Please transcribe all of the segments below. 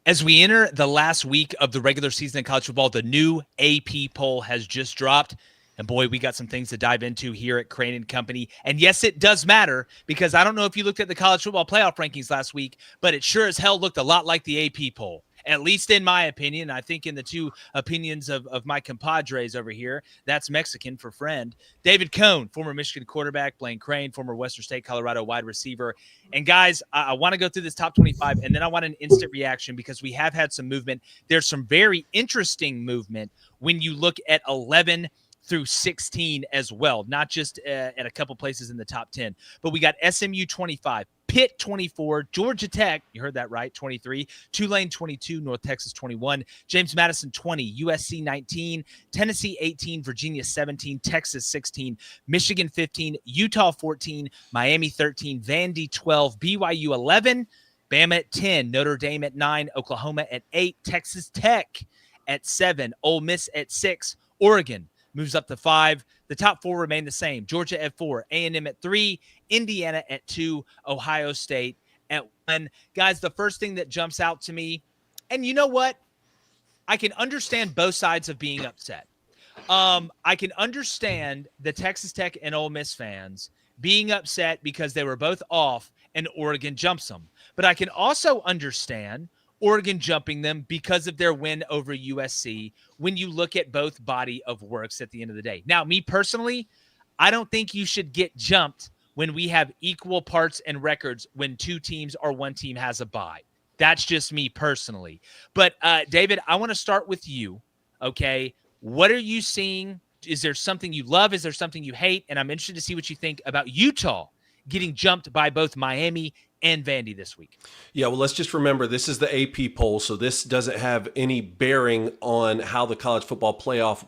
As we enter the last week of the regular season in college football, the new AP poll has just dropped. And boy, we got some things to dive into here at Crain and Company. And yes, it does matter because I don't know if you looked at the college football playoff rankings last week, but it sure as hell looked a lot like the AP poll, at least in my opinion. I think in the two opinions of my compadres over here, that's Mexican for friend. David Cohn, former Michigan quarterback, Blaine Crain, former Western State, Colorado wide receiver. And guys, I want to go through this top 25, and then I want an instant reaction because we have had some movement. There's some very interesting movement when you look at 11 through 16 as well, not just at a couple places in the top 10. But we got SMU 25, Pitt 24, Georgia Tech, you heard that right, 23, Tulane 22, North Texas 21, James Madison 20, USC 19, Tennessee 18, Virginia 17, Texas 16, Michigan 15, Utah 14, Miami 13, Vandy 12, BYU 11, Bama at 10, Notre Dame at 9, Oklahoma at 8, Texas Tech at 7, Ole Miss at 6, Oregon moves up to 5. The top 4 remain the same. Georgia at 4, A&M at 3, Indiana at 2, Ohio State at 1. Guys, the first thing that jumps out to me, and you know what? I can understand both sides of being upset. I can understand the Texas Tech and Ole Miss fans being upset because they were both off and Oregon jumps them. But I can also understand Oregon jumping them because of their win over USC when you look at both body of works at the end of the day. Now, me personally, I don't think you should get jumped when we have equal parts and records when two teams or one team has a bye. That's just me personally. But, David, I want to start with you, okay? What are you seeing? Is there something you love? Is there something you hate? And I'm interested to see what you think about Utah getting jumped by both Miami and Vandy this week. Yeah, well, let's just remember this is the AP poll, so this doesn't have any bearing on how the college football playoff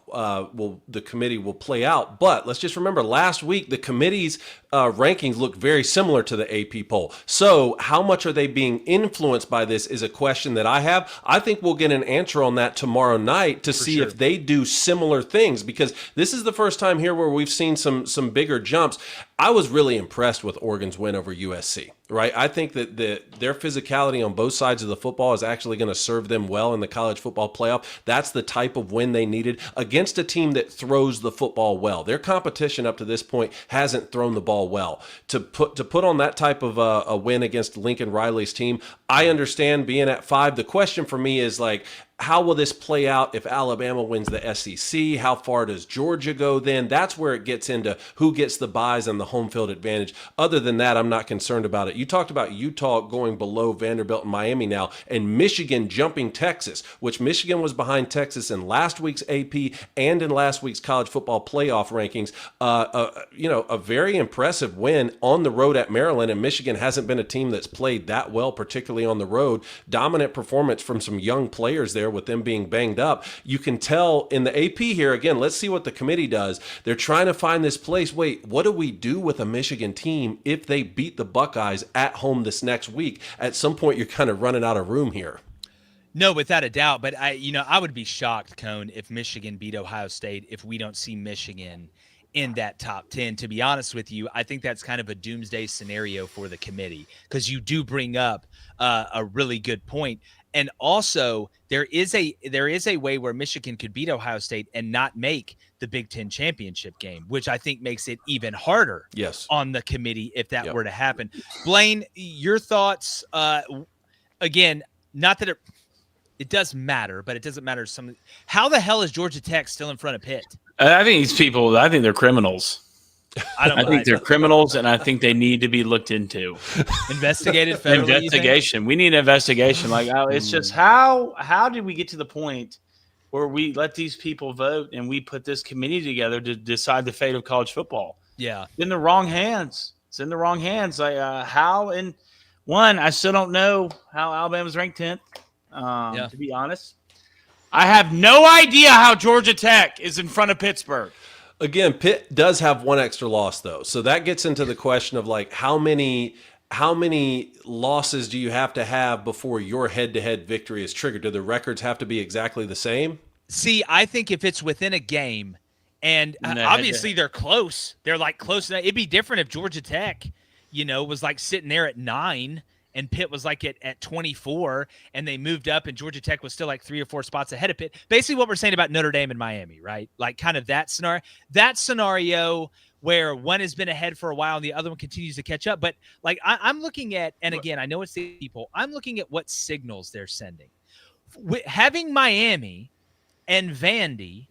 the committee will play out. But let's just remember last week the committee's rankings look very similar to the AP poll. So how much are they being influenced by this is a question that I have. I think we'll get an answer on that tomorrow night to see if they do similar things, because this is the first time here where we've seen some bigger jumps. I was really impressed with Oregon's win over USC, right? I think that their physicality on both sides of the football is actually going to serve them well in the college football playoff. That's the type of win they needed against a team that throws the football well. Their competition up to this point hasn't thrown the ball well. To put on that type of a win against Lincoln Riley's team, I understand being at 5. The question for me is like, how will this play out if Alabama wins the SEC? How far does Georgia go then? That's where it gets into who gets the buys and the home field advantage. Other than that, I'm not concerned about it. You talked about Utah going below Vanderbilt and Miami now, and Michigan jumping Texas, which Michigan was behind Texas in last week's AP and in last week's college football playoff rankings. A very impressive win on the road at Maryland, and Michigan hasn't been a team that's played that well, particularly on the road. Dominant performance from some young players there with them being banged up. You can tell in the AP here, again, let's see what the committee does. They're trying to find this place. Wait, what do we do with a Michigan team if they beat the Buckeyes at home this next week? At some point, you're kind of running out of room here. No, without a doubt. But I would be shocked, Cone, if Michigan beat Ohio State, if we don't see Michigan in that top 10. To be honest with you, I think that's kind of a doomsday scenario for the committee, because you do bring up a really good point. And also, there is a way where Michigan could beat Ohio State and not make the Big Ten championship game, which I think makes it even harder on the committee if that were to happen. Blaine, your thoughts? Again, not that it does matter, but it doesn't matter. How the hell is Georgia Tech still in front of Pitt? I think these people, I think they're criminals. I think they're criminals, and I think they need to be looked into. Investigated federally. Investigation. We need an investigation. Like, it's just how did we get to the point where we let these people vote and we put this committee together to decide the fate of college football? Yeah, it's in the wrong hands. It's in the wrong hands. Like how? And one, I still don't know how Alabama's ranked 10th. To be honest, I have no idea how Georgia Tech is in front of Pittsburgh. Again, Pitt does have one extra loss, though. So that gets into the question of, like, how many losses do you have to have before your head-to-head victory is triggered? Do the records have to be exactly the same? See, I think if it's within a game, and obviously they're close. They're, like, close enough. It'd be different if Georgia Tech, was, like, sitting there at 9 and Pitt was like at 24, and they moved up, and Georgia Tech was still like 3 or 4 spots ahead of Pitt. Basically what we're saying about Notre Dame and Miami, right? Like kind of that scenario where one has been ahead for a while and the other one continues to catch up. But like I'm looking at, and again, I know it's the people, I'm looking at what signals they're sending. Having Miami and Vandy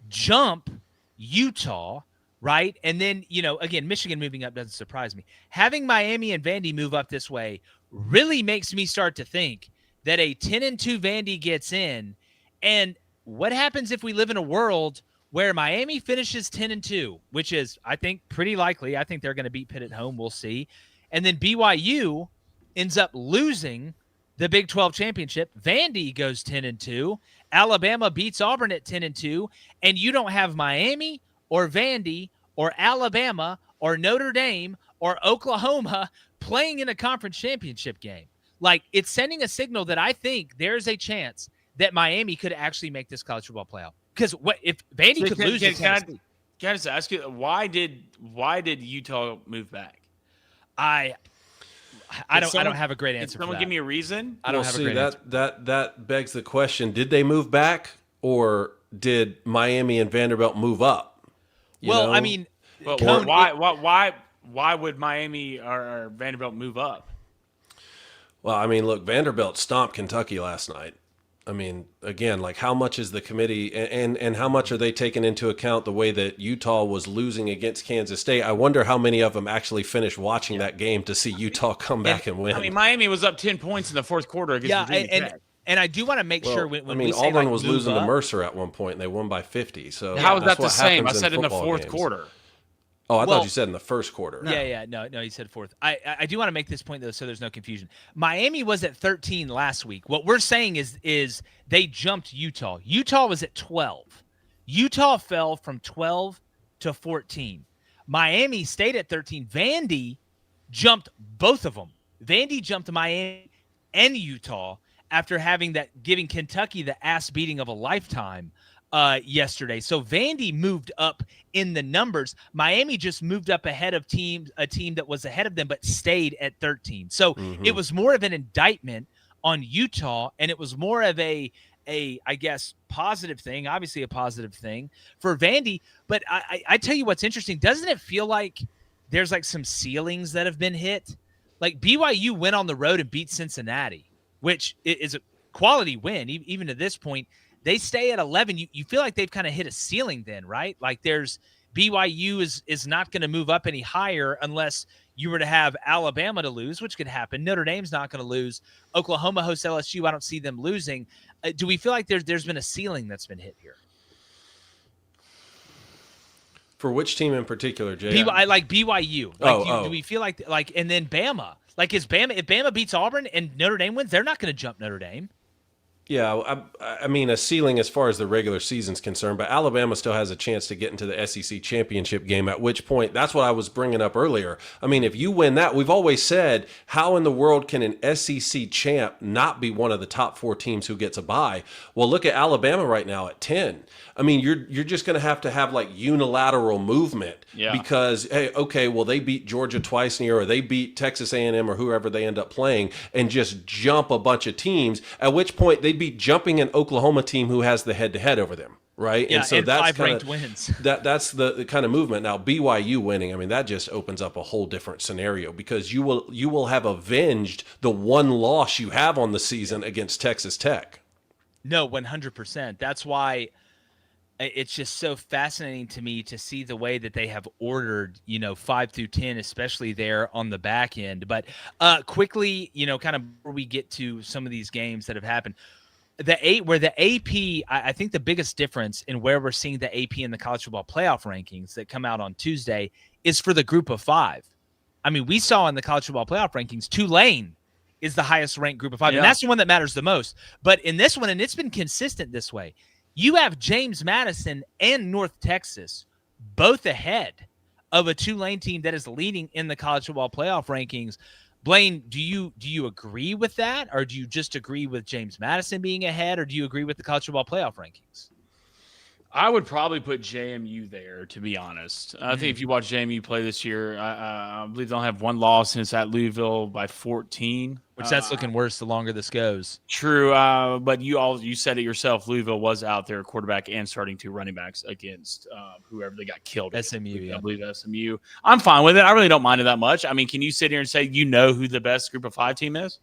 jump Utah, right? And then, again, Michigan moving up doesn't surprise me. Having Miami and Vandy move up this way really makes me start to think that a 10-2 Vandy gets in. And what happens if we live in a world where Miami finishes 10-2, which is, I think, pretty likely. I think they're going to beat Pitt at home. We'll see. And then BYU ends up losing the Big 12 championship. Vandy goes 10-2. Alabama beats Auburn at 10-2. And you don't have Miami or Vandy or Alabama or Notre Dame or Oklahoma playing in a conference championship game. Like, it's sending a signal that I think there's a chance that Miami could actually make this college football playoff. Because what if Vandy could lose to Tennessee? Can I just ask you, why did Utah move back? I don't have a great answer. Can someone give me a reason? I don't have a great answer. That begs the question: did they move back, or did Miami and Vanderbilt move up? I mean, why would Miami or Vanderbilt move up? Well, I mean, look, Vanderbilt stomped Kentucky last night. I mean, again, like, how much is the committee and how much are they taking into account the way that Utah was losing against Kansas State? I wonder how many of them actually finished watching that game to see Utah come back and win. I mean, Miami was up 10 points in the fourth quarter against Virginia Tech. And I do want to make sure when we say, Auburn like, was losing to Mercer at one point, and they won by 50. So how is that the same? I said in the fourth quarter. Oh, I thought you said in the first quarter. Yeah. No, you said fourth. I do want to make this point, though, so there's no confusion. Miami was at 13 last week. What we're saying is they jumped Utah. Utah was at 12. Utah fell from 12 to 14. Miami stayed at 13. Vandy jumped both of them. Vandy jumped Miami and Utah after giving Kentucky the ass beating of a lifetime yesterday. So Vandy moved up in the numbers. Miami just moved up ahead of a team that was ahead of them but stayed at 13. So it was more of an indictment on Utah, and it was more of a I guess positive thing, obviously a positive thing for Vandy. But I tell you what's interesting, doesn't it feel like there's like some ceilings that have been hit? Like BYU went on the road and beat Cincinnati, which is a quality win even to this point. They stay at 11. You feel like they've kind of hit a ceiling then, right? Like BYU is not going to move up any higher unless you were to have Alabama to lose, which could happen. Notre Dame's not going to lose. Oklahoma hosts LSU. I don't see them losing. Do we feel like there's been a ceiling that's been hit here? For which team in particular, Jay? I like BYU. Do we feel like and then Bama? Like, if Bama beats Auburn and Notre Dame wins, they're not going to jump Notre Dame. Yeah, I mean, a ceiling as far as the regular season's concerned, but Alabama still has a chance to get into the SEC championship game, at which point, that's what I was bringing up earlier. I mean, if you win that, we've always said, how in the world can an SEC champ not be one of the top 4 teams who gets a bye? Well, look at Alabama right now at 10. I mean, you're just going to have like unilateral movement because, hey, okay, well, they beat Georgia twice in a year, or they beat Texas A&M or whoever they end up playing, and just jump a bunch of teams, at which point they'd be jumping an Oklahoma team who has the head-to-head over them, right? Yeah, and so that's 5 ranked wins. That's the kind of movement. Now, BYU winning, I mean, that just opens up a whole different scenario, because you will have avenged the one loss you have on the season against Texas Tech. No, 100%. That's why it's just so fascinating to me to see the way that they have ordered, 5 through 10, especially there on the back end. But quickly, kind of before we get to some of these games that have happened, where the AP, I think the biggest difference in where we're seeing the AP in the college football playoff rankings that come out on Tuesday is for the group of 5. I mean, we saw in the college football playoff rankings, Tulane is the highest ranked group of 5, and that's the one that matters the most. But in this one, and it's been consistent this way, you have James Madison and North Texas both ahead of a Tulane team that is leading in the college football playoff rankings. Blaine, do you agree with that, or do you just agree with James Madison being ahead, or do you agree with the college football playoff rankings? I would probably put JMU there, to be honest. I think if you watch JMU play this year, I believe they'll have one loss, and it's at Louisville by 14. Which that's looking worse the longer this goes. True, but you said it yourself. Louisville was out there, quarterback and starting 2 running backs against whoever they got killed. SMU, I believe SMU. I'm fine with it. I really don't mind it that much. I mean, can you sit here and say you know who the best Group of 5 team is?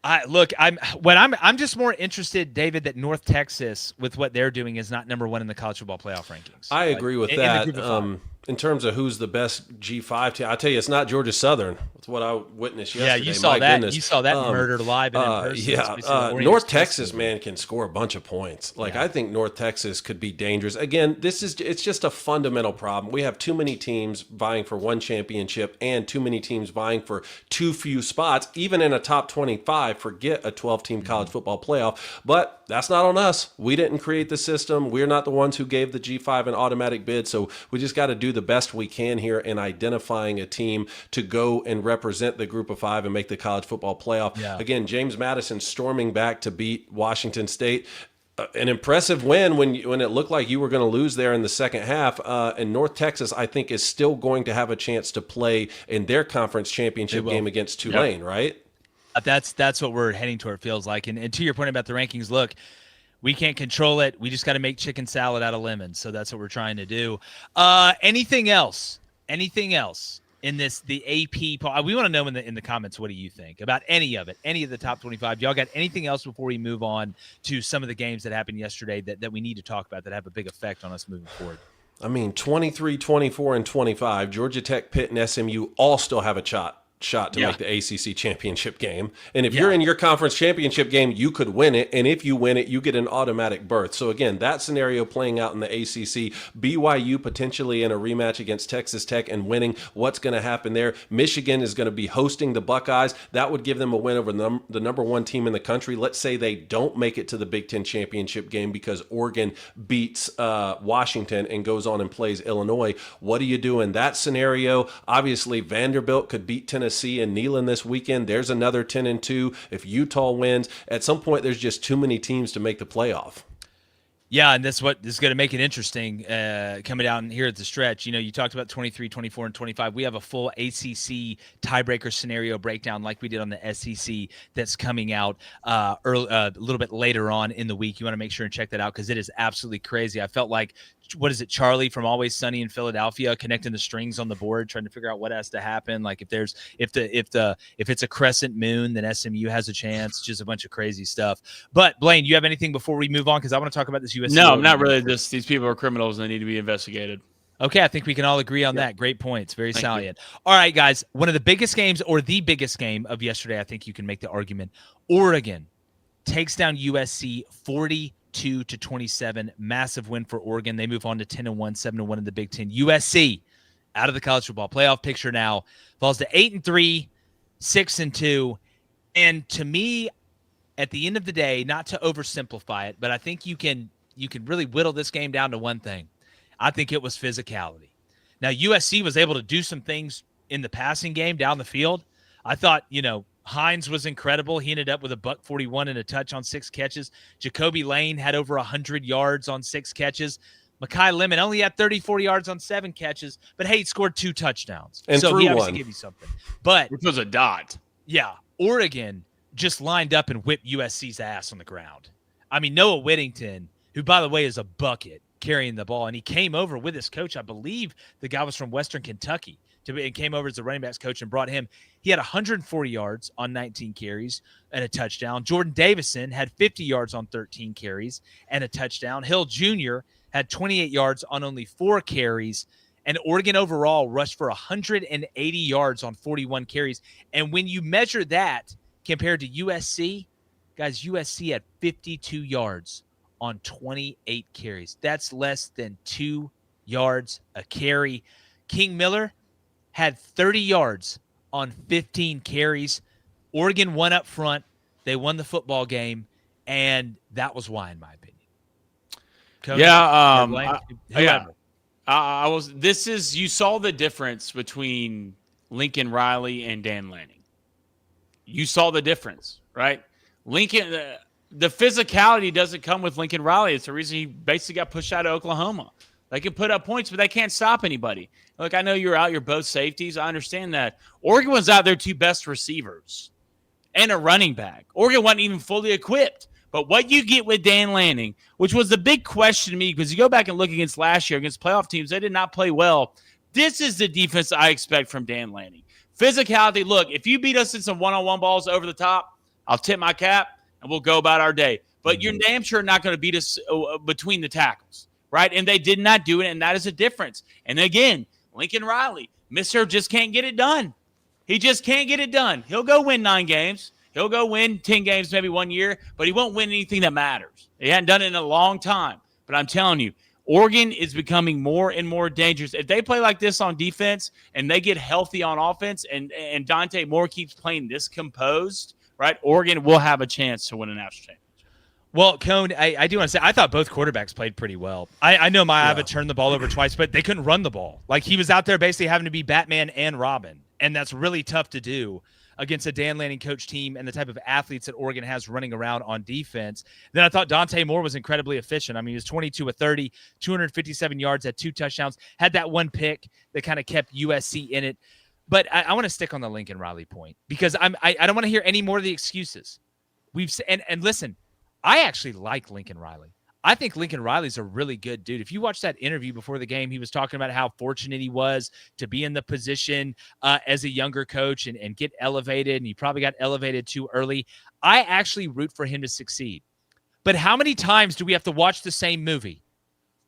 I'm just more interested, David, that North Texas, with what they're doing, is not number 1 in the college football playoff rankings. I agree with that. In terms of who's the best G5 team, I tell you, it's not Georgia Southern. That's what I witnessed yesterday. Yeah, you saw that. Goodness. You saw that murdered live and in person. Yeah, North Texas, man, can score a bunch of points. I think North Texas could be dangerous. Again, it's just a fundamental problem. We have too many teams vying for 1 championship and too many teams vying for too few spots, even in a top 25. Forget a 12-team college football playoff. But that's not on us. We didn't create the system. We're not the ones who gave the G5 an automatic bid. So we just got to do the best we can here in identifying a team to go and represent the Group of 5 and make the college football playoff. Yeah. Again, James Madison storming back to beat Washington State. An impressive win when it looked like you were going to lose there in the second half. And North Texas, I think, is still going to have a chance to play in their conference championship game against Tulane, right? That's what we're heading toward, it feels like. And to your point about the rankings, look, we can't control it. We just got to make chicken salad out of lemons. So that's what we're trying to do. Anything else? Anything else in the AP poll? We want to know in the comments, what do you think about any of it, any of the top 25? Y'all got anything else before we move on to some of the games that happened yesterday that we need to talk about that have a big effect on us moving forward? I mean, 23, 24, and 25, Georgia Tech, Pitt, and SMU all still have a shot to make the ACC championship game. And if you're in your conference championship game, you could win it. And if you win it, you get an automatic berth. So again, that scenario playing out in the ACC, BYU potentially in a rematch against Texas Tech and winning. What's going to happen there? Michigan is going to be hosting the Buckeyes. That would give them a win over the number 1 team in the country. Let's say they don't make it to the Big Ten championship game because Oregon beats Washington and goes on and plays Illinois. What do you do in that scenario? Obviously, Vanderbilt could beat Tennessee and Neyland this weekend. There's another 10-2. If Utah wins, at some point there's just too many teams to make the playoff. Yeah, and that's what is going to make it interesting coming down here at the stretch. You talked about 23, 24, and 25. We have a full ACC tiebreaker scenario breakdown like we did on the SEC that's coming out a little bit later on in the week. You want to make sure and check that out because it is absolutely crazy. I felt like, what is it, Charlie from Always Sunny in Philadelphia, connecting the strings on the board, trying to figure out what has to happen. Like if it's a crescent moon, then SMU has a chance. Just a bunch of crazy stuff. But Blaine, you have anything before we move on? Because I want to talk about this USC. No, not really. These people are criminals and they need to be investigated. Okay, I think we can all agree on that. Great points. Very salient. All right, guys. One of the biggest games, or the biggest game of yesterday, I think you can make the argument. Oregon takes down USC 42-27. Massive win for Oregon. They move on to 10-1, 7-1 in the Big Ten. USC out of the college football playoff picture now falls to 8-3, 6-2. And to me, at the end of the day, not to oversimplify it, but I think you can really whittle this game down to one thing. I think it was physicality. Now, USC was able to do some things in the passing game down the field. I thought, Hines was incredible. He ended up with a $141 and a touch on 6 catches. Jacoby Lane had over 100 yards on 6 catches. Mekhi Lemon only had 34 yards on 7 catches, but hey, he scored 2 touchdowns. And so he obviously one. gave you something. But which was a dot. Yeah, Oregon just lined up and whipped USC's ass on the ground. I mean, Noah Whittington, who, by the way, is a bucket carrying the ball, and he came over with his coach. I believe the guy was from Western Kentucky. And came over as the running backs coach and brought him. He had 140 yards on 19 carries and a touchdown. Jordan Davison had 50 yards on 13 carries and a touchdown. Hill Jr. had 28 yards on only 4 carries. And Oregon overall rushed for 180 yards on 41 carries. And when you measure that compared to USC, guys, USC had 52 yards on 28 carries. That's less than 2 yards a carry. King Miller had 30 yards on 15 carries. Oregon won up front. They won the football game, and that was why, in my opinion. Coach, you saw the difference between Lincoln Riley and Dan Lanning. You saw the difference, right? Lincoln, the physicality doesn't come with Lincoln Riley. It's the reason he basically got pushed out of Oklahoma. They can put up points, but they can't stop anybody. Look, I know you're out your both safeties. I understand that. Oregon was out their two best receivers and a running back. Oregon wasn't even fully equipped. But what you get with Dan Lanning, which was the big question to me, because you go back and look against last year, against playoff teams, they did not play well. This is the defense I expect from Dan Lanning. Physicality, look, if you beat us in some one-on-one balls over the top, I'll tip my cap and we'll go about our day. But you're damn sure not going to beat us between the tackles, right? And they did not do it, and that is a difference. And again, Lincoln Riley, Mr. just can't get it done. He just can't get it done. He'll go win 9 games. He'll go win 10 games maybe 1 year, but he won't win anything that matters. He hadn't done it in a long time. But I'm telling you, Oregon is becoming more and more dangerous. If they play like this on defense and they get healthy on offense and Dante Moore keeps playing this composed, right, Oregon will have a chance to win a national championship. Well, Cone, I do want to say, I thought both quarterbacks played pretty well. I know Maava turned the ball over twice, but they couldn't run the ball. Like, he was out there basically having to be Batman and Robin, and that's really tough to do against a Dan Lanning coach team and the type of athletes that Oregon has running around on defense. Then I thought Dante Moore was incredibly efficient. I mean, he was 22 of 30, 257 yards, had 2 touchdowns, had that one pick that kind of kept USC in it. But I want to stick on the Lincoln Riley point because I don't want to hear any more of the excuses. And listen, I actually like Lincoln Riley. I think Lincoln Riley's a really good dude. If you watch that interview before the game, he was talking about how fortunate he was to be in the position as a younger coach and get elevated, and he probably got elevated too early. I actually root for him to succeed. But how many times do we have to watch the same movie?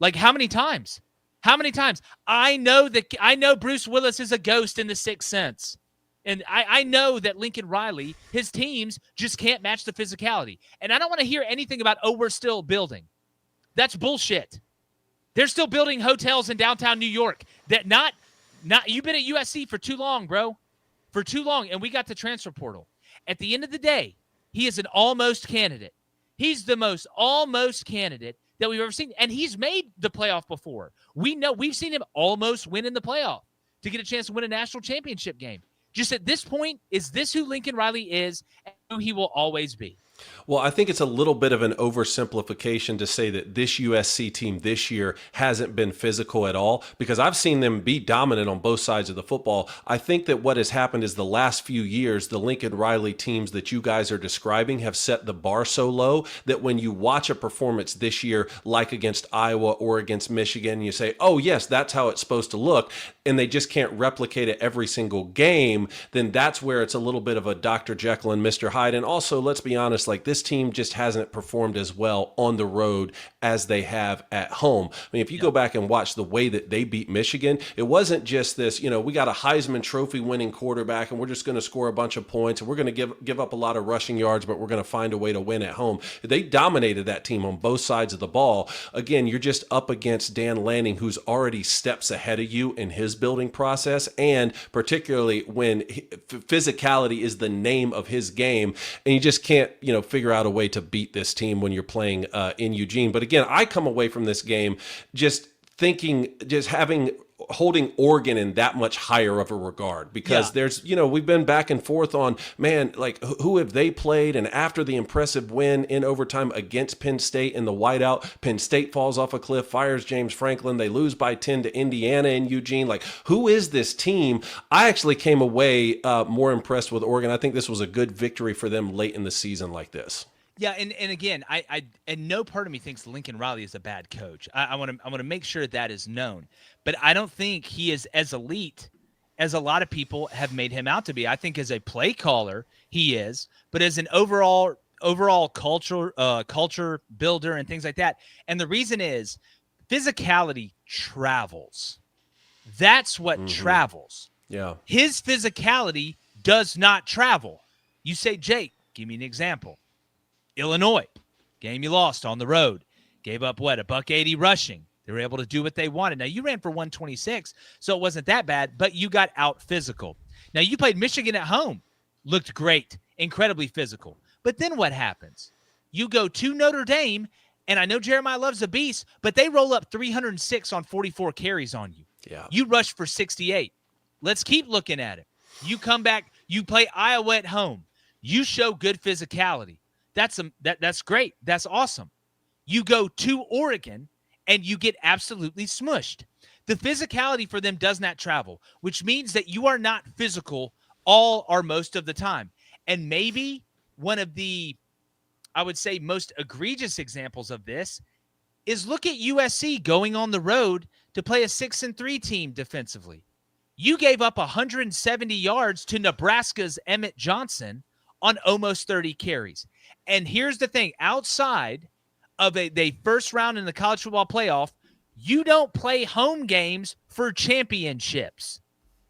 Like, how many times? How many times? I know Bruce Willis is a ghost in The Sixth Sense. And I know that Lincoln Riley, his teams just can't match the physicality. And I don't want to hear anything about, we're still building. That's bullshit. They're still building hotels in downtown New York. That not you've been at USC for too long, bro. For too long. And we got the transfer portal. At the end of the day, he is an almost candidate. He's the most almost candidate that we've ever seen. And he's made the playoff before. We know we've seen him almost win in the playoff to get a chance to win a national championship game. Just at this point, is this who Lincoln Riley is and who he will always be? Well, I think it's a little bit of an oversimplification to say that this USC team this year hasn't been physical at all, because I've seen them be dominant on both sides of the football. I think that what has happened is the last few years, the Lincoln Riley teams that you guys are describing have set the bar so low that when you watch a performance this year, like against Iowa or against Michigan, you say, oh, yes, that's how it's supposed to look, and they just can't replicate it every single game, then that's where it's a little bit of a Dr. Jekyll and Mr. Hyde. And also, let's be honest, like, this team just hasn't performed as well on the road as they have at home. I mean, if you go back and watch the way that they beat Michigan, it wasn't just this, we got a Heisman Trophy winning quarterback and we're just going to score a bunch of points and we're going to give up a lot of rushing yards, but we're going to find a way to win at home. They dominated that team on both sides of the ball. Again, you're just up against Dan Lanning, who's already steps ahead of you in his building process, and particularly when physicality is the name of his game, and you just can't, figure out a way to beat this team when you're playing in Eugene. But again, I come away from this game just holding Oregon in that much higher of a regard, because there's, we've been back and forth on, man, like, who have they played? And after the impressive win in overtime against Penn State in the whiteout, Penn State falls off a cliff, fires James Franklin. They lose by 10 to Indiana in Eugene. Like, who is this team? I actually came away more impressed with Oregon. I think this was a good victory for them late in the season like this. Yeah, and again, I no part of me thinks Lincoln Riley is a bad coach. I want to make sure that is known, but I don't think he is as elite as a lot of people have made him out to be. I think as a play caller, he is, but as an overall culture builder and things like that. And the reason is physicality travels. That's what travels. Yeah, his physicality does not travel. You say, Jake, give me an example. Illinois, game you lost on the road, gave up $180 rushing. They were able to do what they wanted. Now, you ran for 126, so it wasn't that bad, but you got out physical. Now, you played Michigan at home, looked great, incredibly physical. But then what happens? You go to Notre Dame, and I know Jeremiah loves a beast, but they roll up 306 on 44 carries on you. Yeah. You rush for 68. Let's keep looking at it. You come back, you play Iowa at home. You show good physicality. That's great. That's awesome. You go to Oregon and you get absolutely smushed. The physicality for them does not travel, which means that you are not physical all or most of the time. And maybe one of the, I would say, most egregious examples of this is look at USC going on the road to play a 6-3 team defensively. You gave up 170 yards to Nebraska's Emmett Johnson on almost 30 carries. And here's the thing, outside of the first round in the college football playoff, you don't play home games for championships.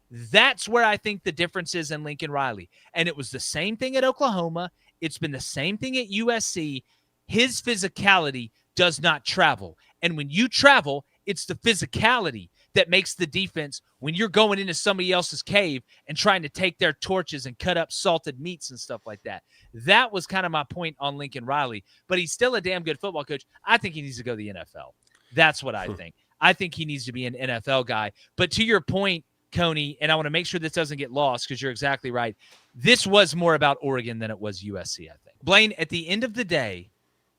That's where I think the difference is in Lincoln Riley. And it was the same thing at Oklahoma. It's been the same thing at USC. His physicality does not travel. And when you travel, it's the physicality that makes the defense when you're going into somebody else's cave and trying to take their torches and cut up salted meats and stuff like that. That was kind of my point on Lincoln Riley, but he's still a damn good football coach. I think he needs to go to the NFL. That's what I think. I think he needs to be an NFL guy. But to your point, Coney, and I want to make sure this doesn't get lost because you're exactly right. This was more about Oregon than it was USC, I think. Blaine, at the end of the day,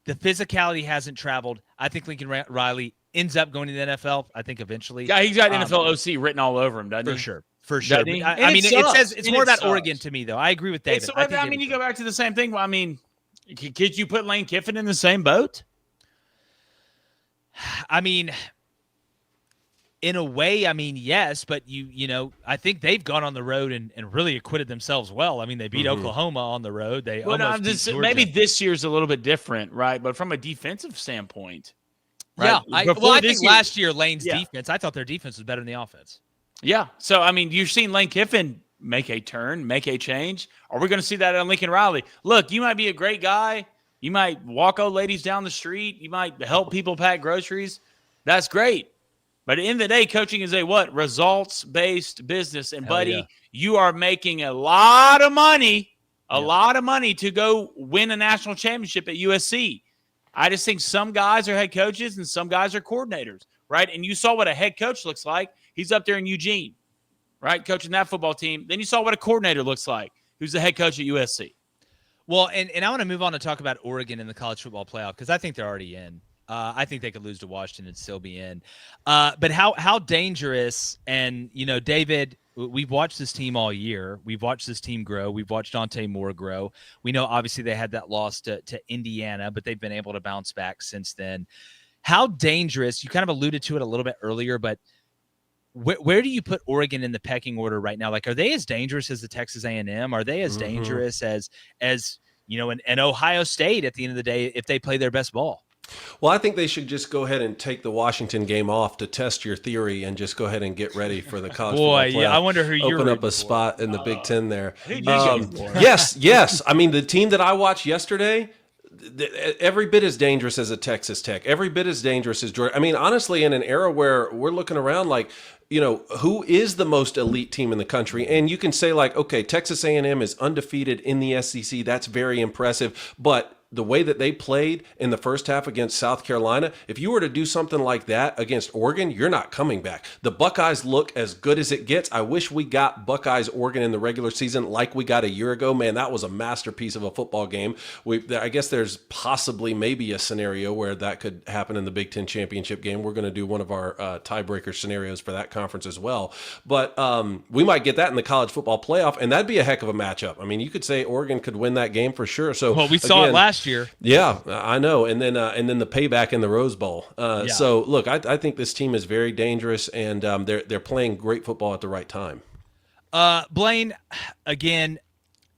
the physicality hasn't traveled. I think Lincoln Riley ends up going to the NFL, I think, eventually. Yeah, he's got NFL OC written all over him, doesn't he? For sure. I mean, it says it's more about Oregon to me, though. I agree with David. I mean, you go back to the same thing. I mean, could you put Lane Kiffin in the same boat? I mean, in a way, I mean, yes, but you know, I think they've gone on the road and really acquitted themselves well. I mean, they beat Oklahoma on the road. They almost beat Georgia. Maybe this year's a little bit different, right? But from a defensive standpoint, right? Yeah, I think last year Lane's defense, I thought their defense was better than the offense. Yeah, so I mean, you've seen Lane Kiffin make a turn, make a change. Are we going to see that on Lincoln Riley? Look, you might be a great guy. You might walk old ladies down the street. You might help people pack groceries. That's great. But at the end of the day, coaching is a what? Results-based business. And, buddy, you are making a lot of money, lot of money to go win a national championship at USC. I just think some guys are head coaches and some guys are coordinators, right? And you saw what a head coach looks like. He's up there in Eugene, right, coaching that football team. Then you saw what a coordinator looks like, who's the head coach at USC. Well, and I want to move on to talk about Oregon in the college football playoff because I think they're already in. I think they could lose to Washington and still be in. But how dangerous, and, you know, David, we've watched this team all year. We've watched this team grow. We've watched Dante Moore grow. We know, obviously, they had that loss to Indiana, but they've been able to bounce back since then. How dangerous, you kind of alluded to it a little bit earlier, but where do you put Oregon in the pecking order right now? Like, are they as dangerous as the Texas A&M? Are they as dangerous as you know, an Ohio State at the end of the day if they play their best ball? Well, I think they should just go ahead and take the Washington game off to test your theory and just go ahead and get ready for the college football playoff. Yeah, I wonder who you're open up a spot in the Big Ten there. Yes. I mean, the team that I watched yesterday, every bit as dangerous as a Texas Tech, every bit as dangerous as Georgia. I mean, honestly, in an era where we're looking around like, you know, who is the most elite team in the country? And you can say like, okay, Texas A&M is undefeated in the SEC. That's very impressive. But the way that they played in the first half against South Carolina, if you were to do something like that against Oregon, you're not coming back. The Buckeyes look as good as it gets. I wish we got Buckeyes Oregon in the regular season like we got a year ago. Man, that was a masterpiece of a football game. I guess there's possibly maybe a scenario where that could happen in the Big Ten championship game. We're going to do one of our tiebreaker scenarios for that conference as well. But we might get that in the college football playoff, and that'd be a heck of a matchup. I mean, you could say Oregon could win that game for sure. So, well, we saw it last year. Yeah, I know. And then the payback in the Rose Bowl. So look, I think this team is very dangerous, and they're playing great football at the right time. Blaine, again,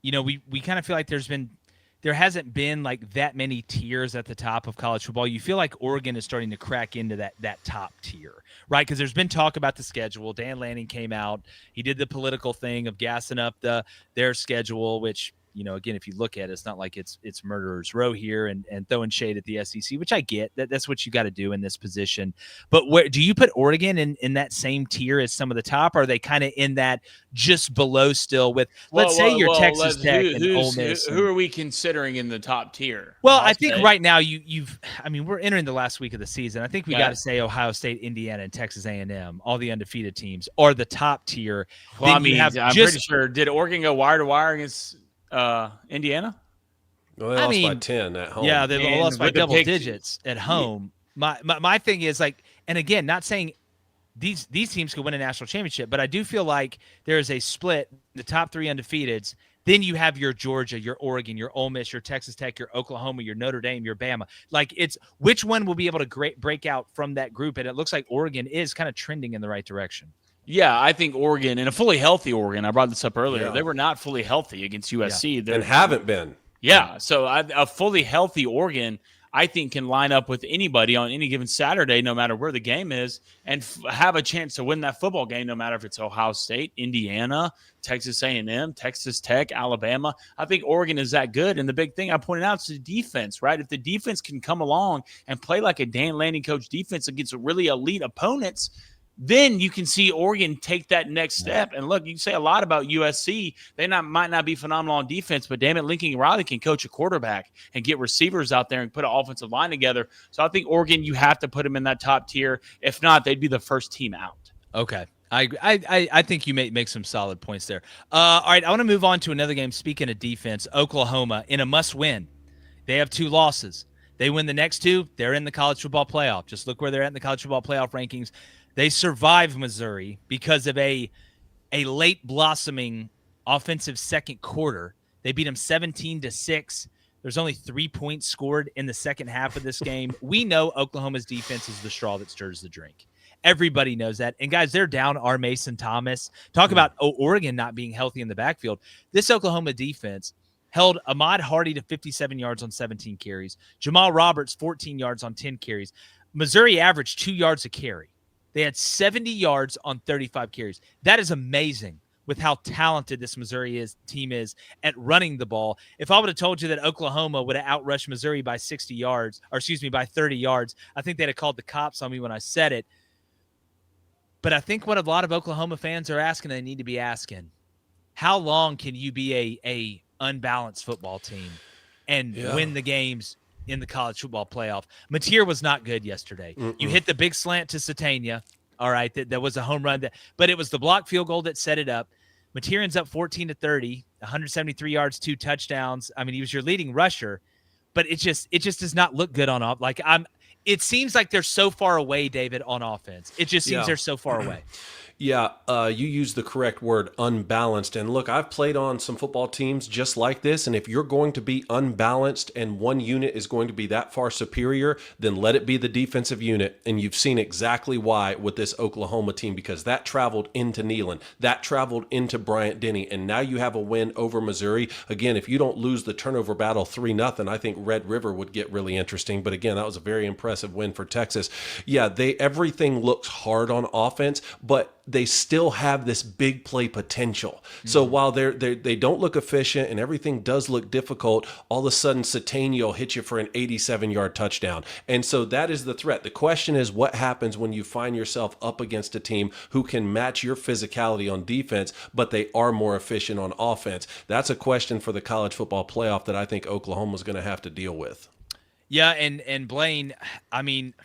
you know, we kind of feel like there hasn't been like that many tiers at the top of college football. You feel like Oregon is starting to crack into that top tier, right? Because there's been talk about the schedule. Dan Lanning came out. He did the political thing of gassing up their schedule, which, you know, again, if you look at it, it's not like it's murderer's row here and throwing shade at the SEC, which I get. That's what you got to do in this position. But where do you put Oregon in that same tier as some of the top? Or are they kind of in that just below still with, let's say you're Texas Tech and Ole Miss? Who are we considering in the top tier? Well, I think right now we're entering the last week of the season. I think we got to say Ohio State, Indiana, and Texas A&M, all the undefeated teams, are the top tier. Well, I'm pretty sure. Did Oregon go wire to wire against Indiana? Well, they lost by 10 at home. Yeah, they lost by double digits at home. Yeah. My thing is like, and again, not saying these teams could win a national championship, but I do feel like there is a split. The top 3 undefeateds. Then you have your Georgia, your Oregon, your Ole Miss, your Texas Tech, your Oklahoma, your Notre Dame, your Bama. Like, it's which one will be able to break out from that group? And it looks like Oregon is kind of trending in the right direction. Yeah, I think Oregon, and a fully healthy Oregon, I brought this up earlier, they were not fully healthy against USC. And haven't been. Yeah, so a fully healthy Oregon, I think, can line up with anybody on any given Saturday, no matter where the game is, and have a chance to win that football game, no matter if it's Ohio State, Indiana, Texas A&M, Texas Tech, Alabama. I think Oregon is that good. And the big thing I pointed out is the defense, right? If the defense can come along and play like a Dan Lanning coach defense against really elite opponents, then you can see Oregon take that next step. And look, you can say a lot about USC. They might not be phenomenal on defense, but damn it, Lincoln Riley can coach a quarterback and get receivers out there and put an offensive line together. So I think Oregon, you have to put them in that top tier. If not, they'd be the first team out. Okay. I think you make some solid points there. All right, I want to move on to another game. Speaking of defense, Oklahoma in a must-win. They have 2 losses. They win the next 2, they're in the college football playoff. Just look where they're at in the college football playoff rankings. They survived Missouri because of a late blossoming offensive second quarter. They beat them 17-6. There's only 3 points scored in the second half of this game. We know Oklahoma's defense is the straw that stirs the drink. Everybody knows that. And, guys, they're down our Mason Thomas. Talk about Oregon not being healthy in the backfield. This Oklahoma defense held Ahmad Hardy to 57 yards on 17 carries. Jamal Roberts, 14 yards on 10 carries. Missouri averaged 2 yards a carry. They had 70 yards on 35 carries. That is amazing with how talented this Missouri team is at running the ball. If I would have told you that Oklahoma would have outrushed Missouri by 60 yards, or excuse me, by 30 yards, I think they'd have called the cops on me when I said it. But I think what a lot of Oklahoma fans are asking, they need to be asking, how long can you be a unbalanced football team and win the games in the college football playoff? Mateer was not good yesterday. You hit the big slant to Satania. All right, that was a home run, but it was the block field goal that set it up. Mateer ends up 14-30, 173 yards, 2 touchdowns. I mean, he was your leading rusher, but it just does not look good on off. Like it seems like they're so far away, David, on offense. It just seems they're so far away. Yeah, you used the correct word, unbalanced. And look, I've played on some football teams just like this, and if you're going to be unbalanced and one unit is going to be that far superior, then let it be the defensive unit. And you've seen exactly why with this Oklahoma team, because that traveled into Neyland, that traveled into Bryant-Denny, and now you have a win over Missouri. Again, if you don't lose the turnover battle 3-0, I think Red River would get really interesting. But again, that was a very impressive win for Texas. Yeah, everything looks hard on offense, but they still have this big play potential. So while they don't look efficient and everything does look difficult, all of a sudden Satania will hit you for an 87-yard touchdown. And so that is the threat. The question is, what happens when you find yourself up against a team who can match your physicality on defense, but they are more efficient on offense? That's a question for the college football playoff that I think Oklahoma's going to have to deal with. Yeah, and Blaine, I mean,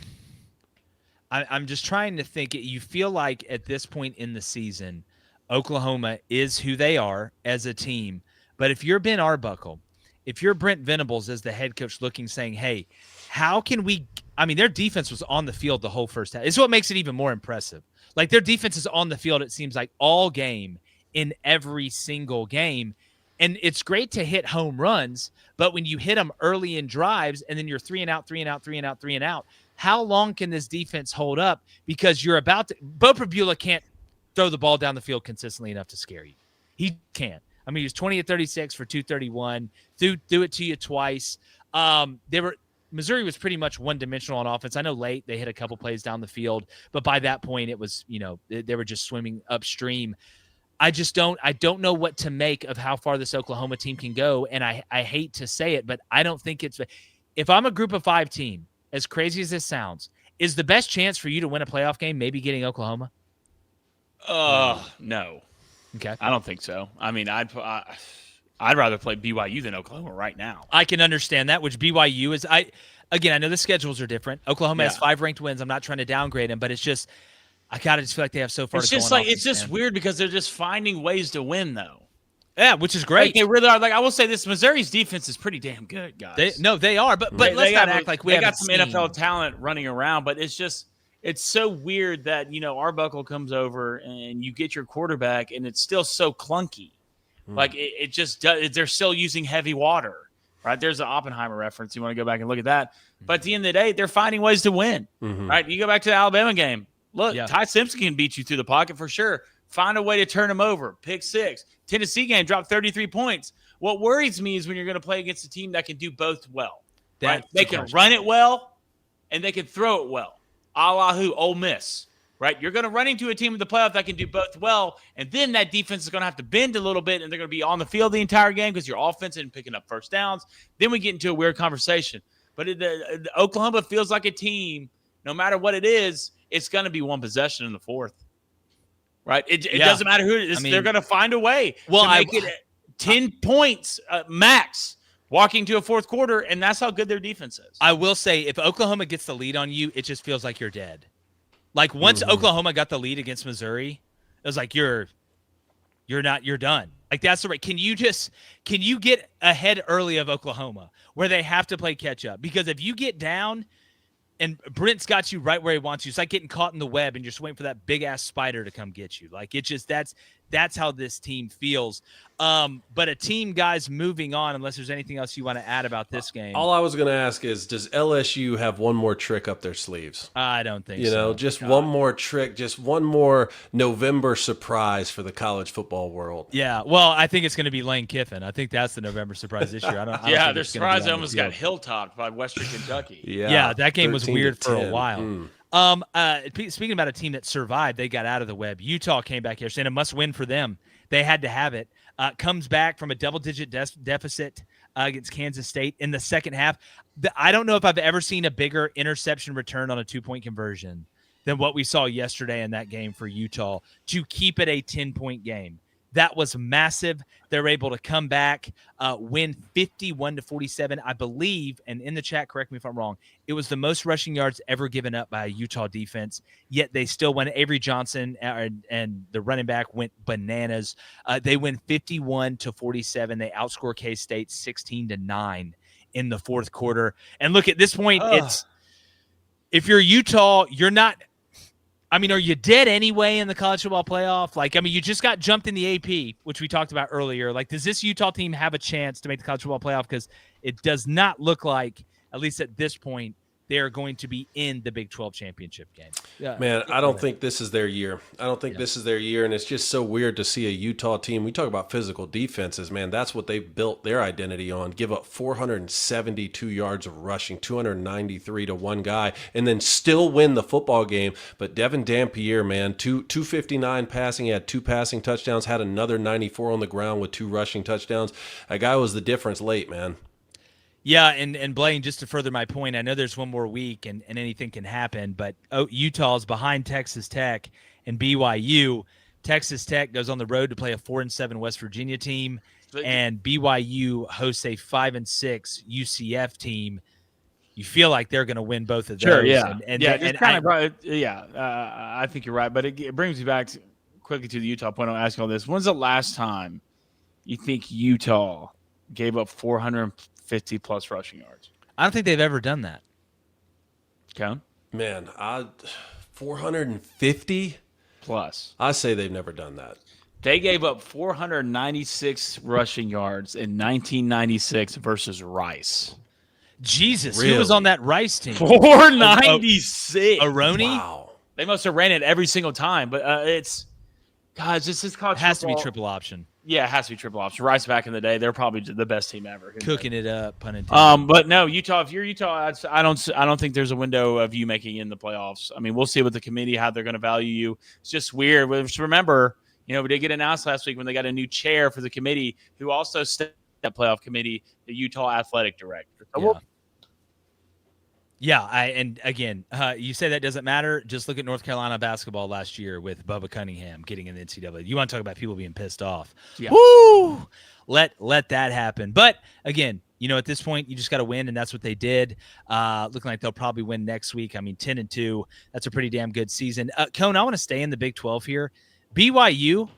I'm just trying to think. You feel like at this point in the season, Oklahoma is who they are as a team. But if you're Ben Arbuckle, if you're Brent Venables as the head coach saying, hey, how can we – I mean, their defense was on the field the whole first half. It's what makes it even more impressive. Like, their defense is on the field, it seems like, all game in every single game. And it's great to hit home runs, but when you hit them early in drives and then you're 3-and-out, how long can this defense hold up? Because you're about to – Bo Prabula can't throw the ball down the field consistently enough to scare you. He can't. I mean, he was 20-36 for 231, threw it to you twice. Missouri was pretty much one-dimensional on offense. I know late they hit a couple plays down the field, but by that point it was, they were just swimming upstream. I don't know what to make of how far this Oklahoma team can go, and I hate to say it, but I don't think it's – if I'm a group of 5 team, as crazy as this sounds, is the best chance for you to win a playoff game maybe getting Oklahoma? No. Okay. I don't think so. I mean, I'd rather play BYU than Oklahoma right now. I can understand that, which BYU is – again, I know the schedules are different. Oklahoma has 5 ranked wins. I'm not trying to downgrade them, but it's just – I gotta just feel like they have so far to go. It's just weird because they're just finding ways to win, though. Yeah, which is great. Like, they really are. Like, I will say this: Missouri's defense is pretty damn good, guys. They are, but let's not act like they got some NFL talent running around. But it's so weird that Arbuckle comes over and you get your quarterback, and it's still so clunky. Like it just does. They're still using heavy water, right? There's an Oppenheimer reference. You want to go back and look at that. But at the end of the day, they're finding ways to win, right? You go back to the Alabama game. Look, Ty Simpson can beat you through the pocket for sure. Find a way to turn him over. Pick 6. Tennessee game dropped 33 points. What worries me is when you're going to play against a team that can do both well. Right? They can run it well, and they can throw it well. A la who? Ole Miss. Right? You're going to run into a team in the playoff that can do both well, and then that defense is going to have to bend a little bit, and they're going to be on the field the entire game because your offense isn't picking up first downs. Then we get into a weird conversation. But the Oklahoma feels like a team, no matter what it is, it's going to be one possession in the fourth. Right? It doesn't matter who it is. They're going to find a way to make it 10 points max walking to a fourth quarter, and that's how good their defense is. I will say, if Oklahoma gets the lead on you, it just feels like you're dead. Like, once Oklahoma got the lead against Missouri, it was like, you're done. Like, that's the right. Can you get ahead early of Oklahoma where they have to play catch up? Because if you get down and Brent's got you right where he wants you, it's like getting caught in the web and you're just waiting for that big ass spider to come get you. Like, it just, that's how this team feels. But a team, guys, moving on, unless there's anything else you want to add about this game. All I was going to ask is, does LSU have one more trick up their sleeves? I don't think so. Just one more trick, just one more November surprise for the college football world. Yeah, well, I think it's going to be Lane Kiffin. I think that's the November surprise this year. I don't their surprise almost got hilltopped by Western Kentucky. Yeah, that game was weird for a while. Speaking about a team that survived, they got out of the web. Utah came back here saying a must win for them. They had to have it. Comes back from a double-digit deficit against Kansas State in the second half. I don't know if I've ever seen a bigger interception return on a 2-point conversion than what we saw yesterday in that game for Utah to keep it a 10-point game. That was massive. They're able to come back, win 51-47, I believe. And in the chat, correct me if I'm wrong, it was the most rushing yards ever given up by a Utah defense. Yet they still won. Avery Johnson and the running back went bananas. They win 51-47. They outscore K-State 16-9 in the fourth quarter. And look, at this point, it's if you're Utah, you're not. I mean, are you dead anyway in the college football playoff? Like, I mean, you just got jumped in the AP, which we talked about earlier. Like, does this Utah team have a chance to make the college football playoff? Because it does not look like, at least at this point, they are going to be in the Big 12 championship game. Yeah. Man, I don't think this is their year. I don't think this is their year, and it's just so weird to see a Utah team. We talk about physical defenses, man. That's what they've built their identity on. Give up 472 yards of rushing, 293 to one guy, and then still win the football game. But Devin Dampier, man, 259 passing. He had 2 passing touchdowns, had another 94 on the ground with 2 rushing touchdowns. That guy was the difference late, man. Yeah, and Blaine, just to further my point, I know there's one more week and anything can happen, but Utah's behind Texas Tech and BYU. Texas Tech goes on the road to play a 4-7 West Virginia team, and BYU hosts a 5-6 UCF team. You feel like they're going to win both of those. Sure, yeah. I think you're right, but it brings me back quickly to the Utah point. I'll ask you all this. When's the last time you think Utah gave up 450-plus rushing yards? I don't think they've ever done that. Okay. Man, 450? Plus. I say they've never done that. They gave up 496 rushing yards in 1996 versus Rice. Jesus, really? Who was on that Rice team? 496. Aroni? Wow. They must have ran it every single time, but guys, this is college football. It has to be triple option. Yeah, it has to be triple option. Rice back in the day, they're probably the best team ever. Cooking it up, pun intended. But no, Utah. If you're Utah, I don't think there's a window of you making it in the playoffs. I mean, we'll see with the committee how they're going to value you. It's just weird. Just remember, we did get announced last week when they got a new chair for the committee, who also stepped that playoff committee, the Utah athletic director. So and again, you say that doesn't matter. Just look at North Carolina basketball last year with Bubba Cunningham getting in the NCAA. You want to talk about people being pissed off? Yeah. Woo! Let that happen. But again, at this point, you just got to win, and that's what they did. Looking like they'll probably win next week. I mean, 10-2. That's a pretty damn good season. Cone, I want to stay in the Big 12 here. BYU,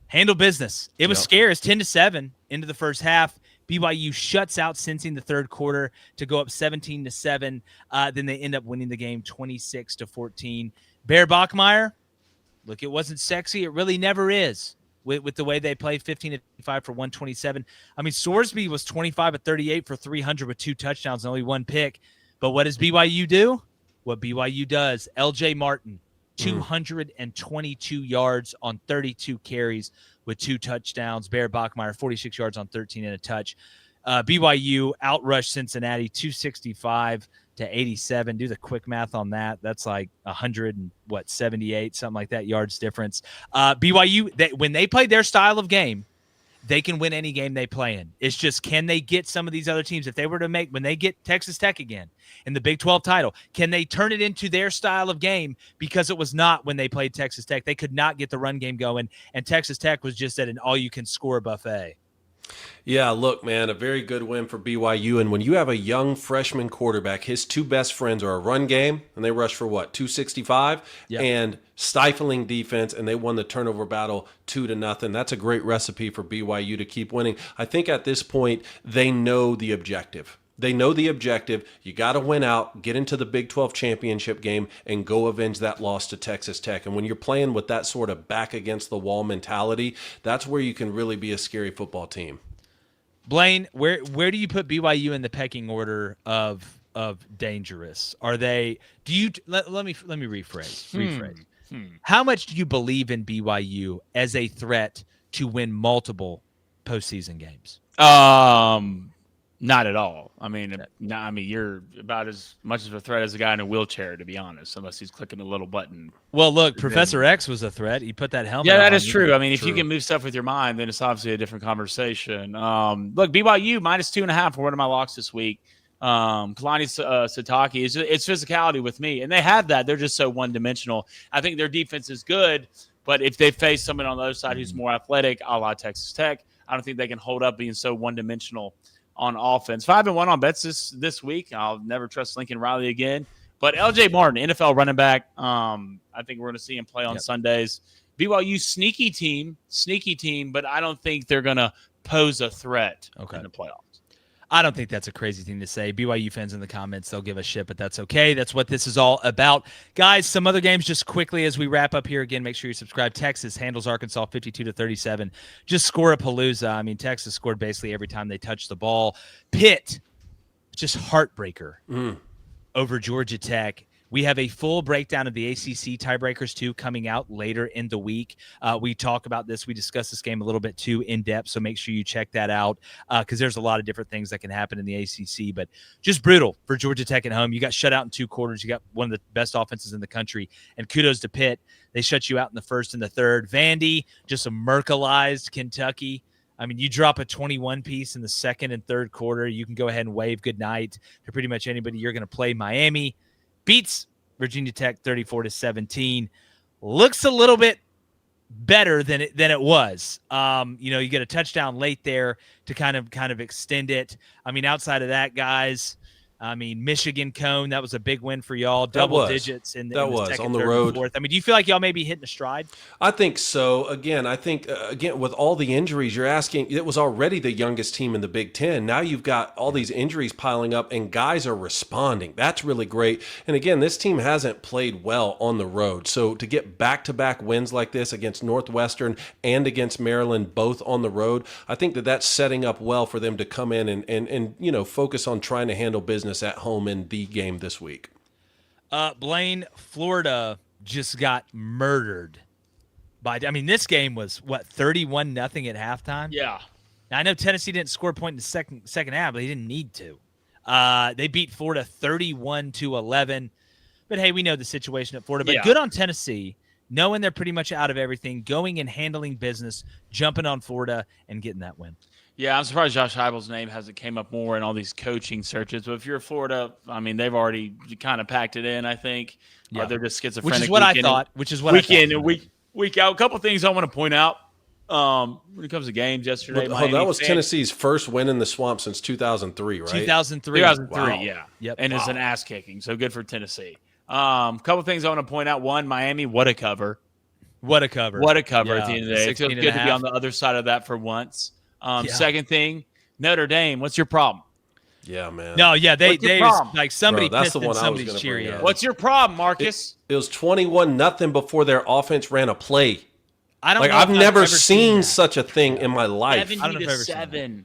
Handle business. It was scary. It's 10-7 into the first half. BYU shuts out Cincy in the third quarter to go up 17-7. Then they end up winning the game 26-14. Bear Bachmeier, look, it wasn't sexy. It really never is with the way they play. 15-5 for 127. I mean, Sorsby was 25-38 for 300 with 2 touchdowns and only 1 pick. But what does BYU do? What BYU does. LJ Martin, 222 yards on 32 carries with 2 touchdowns. Bear Bachmeier, 46 yards on 13 and a touch. BYU outrushed Cincinnati 265-87. Do the quick math on that. That's like 178, something like that, yards difference. BYU, when they play their style of game, they can win any game they play in. It's just, can they get some of these other teams? If they were to when they get Texas Tech again in the Big 12 title, can they turn it into their style of game? Because it was not when they played Texas Tech. They could not get the run game going, and Texas Tech was just at an all-you-can-score buffet. Yeah, look, man, a very good win for BYU. And when you have a young freshman quarterback, his 2 best friends are a run game, and they rush for what, 265? Yep. And stifling defense, and they won the turnover battle 2-0. That's a great recipe for BYU to keep winning. I think at this point, they know the objective. They know the objective. You got to win out, get into the Big 12 championship game, and go avenge that loss to Texas Tech. And when you're playing with that sort of back-against-the-wall mentality, that's where you can really be a scary football team. Blaine, where do you put BYU in the pecking order of dangerous? Are they? Do you let me rephrase? How much do you believe in BYU as a threat to win multiple postseason games? Not at all. I mean, you're about as much of a threat as a guy in a wheelchair, to be honest, unless he's clicking a little button. Well, look, Professor X was a threat. He put that helmet on. Yeah, that is true. I mean, if you can move stuff with your mind, then it's obviously a different conversation. Look, BYU -2.5 for one of my locks this week. Kalani Sitake, it's physicality with me, and they have that. They're just so one-dimensional. I think their defense is good, but if they face someone on the other side who's more athletic, a la Texas Tech, I don't think they can hold up being so one-dimensional on offense. 5-1 on bets this week. I'll never trust Lincoln Riley again. But LJ Martin, NFL running back, I think we're going to see him play on Sundays. BYU, sneaky team, but I don't think they're going to pose a threat in the playoffs. I don't think that's a crazy thing to say. BYU fans in the comments, they'll give a shit, but that's okay. That's what this is all about. Guys, some other games just quickly as we wrap up here. Again, make sure you subscribe. Texas handles Arkansas 52-37. Just score a palooza. I mean, Texas scored basically every time they touched the ball. Pitt, just heartbreaker over Georgia Tech. We have a full breakdown of the ACC tiebreakers, too, coming out later in the week. We talk about this. We discuss this game a little bit, too, in depth, so make sure you check that out because there's a lot of different things that can happen in the ACC. But just brutal for Georgia Tech at home. You got shut out in 2 quarters. You got one of the best offenses in the country. And kudos to Pitt. They shut you out in the first and the third. Vandy, just a Merkelized Kentucky. I mean, you drop a 21-piece in the second and third quarter, you can go ahead and wave goodnight to pretty much anybody you're going to play. Miami beats Virginia Tech 34-17. Looks a little bit better than it was. You get a touchdown late there to kind of extend it. I mean, outside of that, guys, Michigan Cone, that was a big win for y'all. Double digits in the second, on the third, road. and fourth. I mean, do you feel like y'all may be hitting a stride? I think so. Again, with all the injuries, you're asking, it was already the youngest team in the Big Ten. Now you've got all these injuries piling up, and guys are responding. That's really great. And again, this team hasn't played well on the road. So to get back-to-back wins like this against Northwestern and against Maryland, both on the road, I think that's setting up well for them to come in and focus on trying to handle business at home in the game this week. Blaine, Florida just got murdered this game was 31-0 at halftime. Yeah. Now, I know Tennessee didn't score a point in the second half, but they didn't need to. They beat Florida 31-11. But hey, we know the situation at Florida. But good on Tennessee, knowing they're pretty much out of everything, going and handling business, jumping on Florida and getting that win. Yeah, I'm surprised Josh Heupel's name hasn't came up more in all these coaching searches. But if you're Florida, they've already kind of packed it in, I think. Yeah. They're just schizophrenic. Which is what I thought. Week in and week out. A couple things I want to point out when it comes to games yesterday. That was Tennessee's first win in the Swamp since 2003, right? 2003. Wow. Yeah. Yep. And it's an ass-kicking, so good for Tennessee. Couple things I want to point out. One, Miami, what a cover. What a cover. What a cover Yeah, at the end of the day. It feels good to be on the other side of that for once. Second thing, Notre Dame, what's your problem? Yeah, man. No, yeah, they like somebody Bro, that's pissed the in one I was somebody's gonna cheer. bring up. What's your problem, Marcus? It was 21-0 before their offense ran a play. I don't Like know if I've never ever seen that. such a thing in my life. 70-7.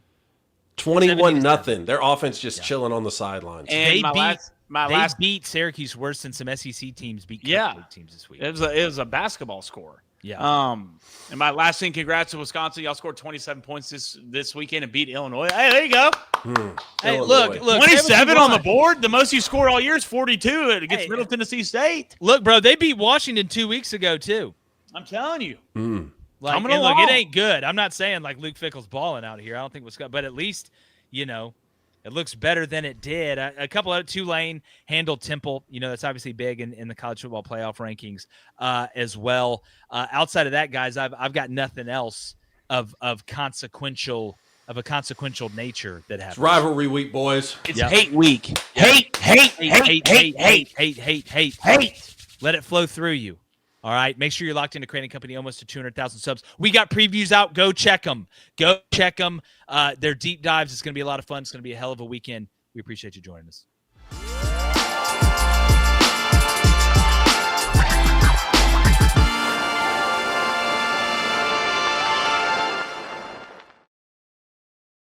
21-0. Their offense just chilling on the sidelines. And they beat Syracuse worse than some SEC teams beat Catholic teams this week. It was a basketball score. Yeah. And my last thing, congrats to Wisconsin. Y'all scored 27 points this weekend and beat Illinois. Hey, there you go. Hey, Illinois. look, 27 on the board. The most you scored all year is 42 against Middle Tennessee State. Look, bro, they beat Washington 2 weeks ago too. I'm telling you. Like, and look, it ain't good. I'm not saying like Luke Fickle's balling out here. I don't think Wisconsin, but at least it looks better than it did. A couple of Tulane handled Temple. That's obviously big in the college football playoff rankings as well. Outside of that, guys, I've got nothing else of a consequential nature that happens. It's rivalry week, boys. It's hate week. Hate. Let it flow through you. All right. Make sure you're locked into Crain & Company, almost to 200,000 subs. We got previews out. Go check them. Their deep dives. It's going to be a lot of fun. It's going to be a hell of a weekend. We appreciate you joining us.